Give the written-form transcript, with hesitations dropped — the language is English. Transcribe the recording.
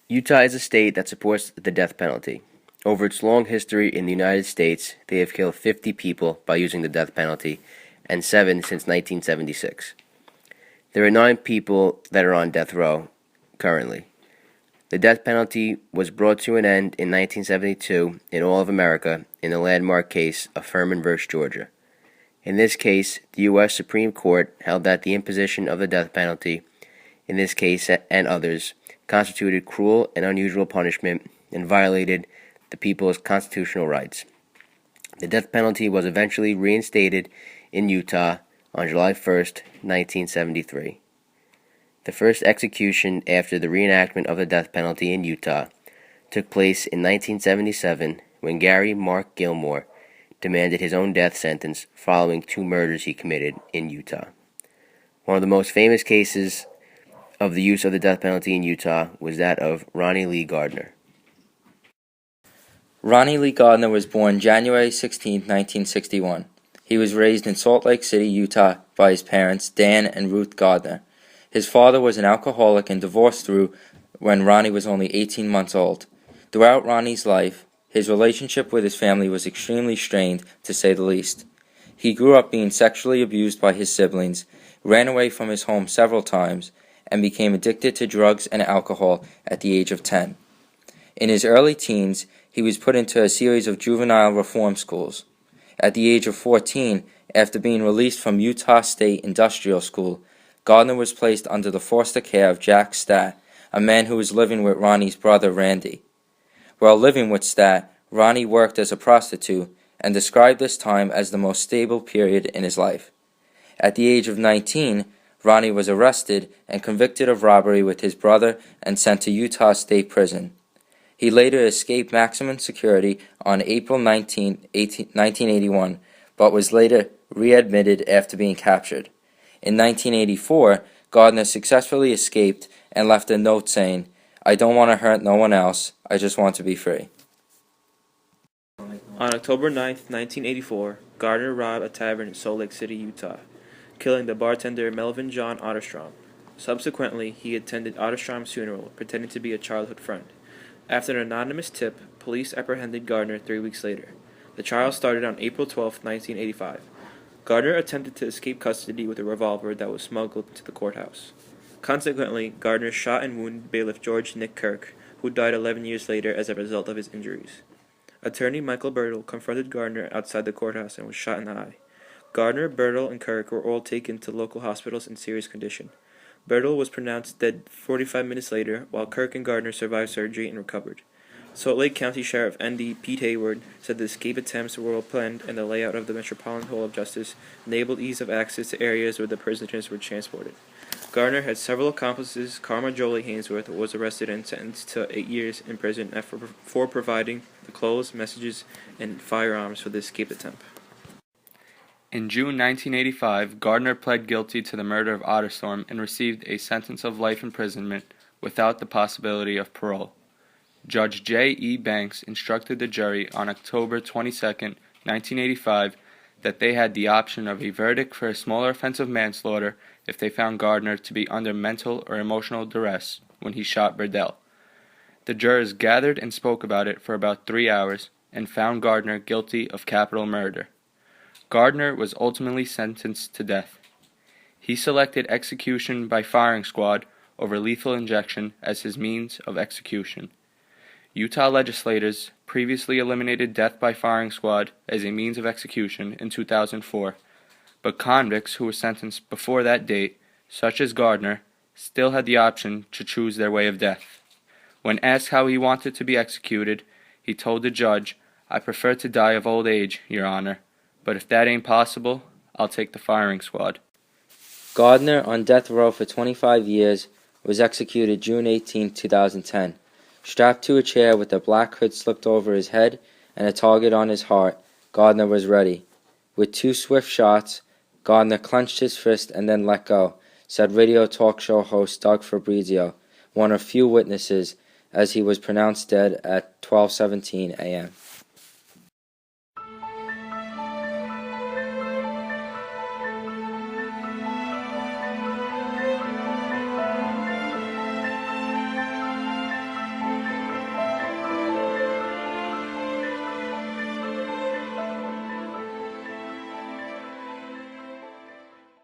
Utah is a state that supports the death penalty. Over its long history in the United States, they have killed 50 people by using the death penalty, and 7 since 1976. There are 9 people that are on death row currently. The death penalty was brought to an end in 1972 in all of America in the landmark case of Furman v. Georgia. In this case, the U.S. Supreme Court held that the imposition of the death penalty, in this case and others, constituted cruel and unusual punishment and violated the people's constitutional rights. The death penalty was eventually reinstated in Utah on July 1, 1973. The first execution after the reenactment of the death penalty in Utah took place in 1977 when Gary Mark Gilmore demanded his own death sentence following 2 murders he committed in Utah. One of the most famous cases of the use of the death penalty in Utah was that of Ronnie Lee Gardner. Ronnie Lee Gardner was born January 16, 1961. He was raised in Salt Lake City, Utah by his parents, Dan and Ruth Gardner. His father was an alcoholic and divorced when Ronnie was only 18 months old. Throughout Ronnie's life, his relationship with his family was extremely strained, to say the least. He grew up being sexually abused by his siblings, ran away from his home several times, and became addicted to drugs and alcohol at the age of 10. In his early teens, he was put into a series of juvenile reform schools. At the age of 14, after being released from Utah State Industrial School, Gardner was placed under the foster care of Jack Stat, a man who was living with Ronnie's brother Randy. While living with Stat, Ronnie worked as a prostitute and described this time as the most stable period in his life. At the age of 19, Ronnie was arrested and convicted of robbery with his brother and sent to Utah State Prison. He later escaped maximum security on April 19, 1981, but was later readmitted after being captured. In 1984, Gardner successfully escaped and left a note saying, "I don't want to hurt no one else, I just want to be free." On October 9, 1984, Gardner robbed a tavern in Salt Lake City, Utah, killing the bartender Melvin John Otterstrom. Subsequently, he attended Otterstrom's funeral, pretending to be a childhood friend. After an anonymous tip, police apprehended Gardner 3 weeks later. The trial started on April 12, 1985. Gardner attempted to escape custody with a revolver that was smuggled into the courthouse. Consequently, Gardner shot and wounded bailiff George Nick Kirk, who died 11 years later as a result of his injuries. Attorney Michael Bertle confronted Gardner outside the courthouse and was shot in the eye. Gardner, Bertle, and Kirk were all taken to local hospitals in serious condition. Bertle was pronounced dead 45 minutes later, while Kirk and Gardner survived surgery and recovered. Salt Lake County Sheriff N.D. Pete Hayward said the escape attempts were well planned and the layout of the Metropolitan Hall of Justice enabled ease of access to areas where the prisoners were transported. Gardner had several accomplices. Karma Jolie Hainsworth was arrested and sentenced to 8 years in prison for providing the clothes, messages, and firearms for the escape attempt. In June 1985, Gardner pled guilty to the murder of Otterstorm and received a sentence of life imprisonment without the possibility of parole. Judge J. E. Banks instructed the jury on October 22, 1985, that they had the option of a verdict for a smaller offense of manslaughter if they found Gardner to be under mental or emotional duress when he shot Burdell. The jurors gathered and spoke about it for about 3 hours and found Gardner guilty of capital murder. Gardner was ultimately sentenced to death. He selected execution by firing squad over lethal injection as his means of execution. Utah legislators previously eliminated death by firing squad as a means of execution in 2004, but convicts who were sentenced before that date, such as Gardner, still had the option to choose their way of death. When asked how he wanted to be executed, he told the judge, "I prefer to die of old age, Your Honor. But if that ain't possible, I'll take the firing squad." Gardner, on death row for 25 years, was executed June 18, 2010. Strapped to a chair with a black hood slipped over his head and a target on his heart, Gardner was ready. With 2 swift shots, Gardner clenched his fist and then let go, said radio talk show host Doug Fabrizio, one of few witnesses, as he was pronounced dead at 12:17 a.m.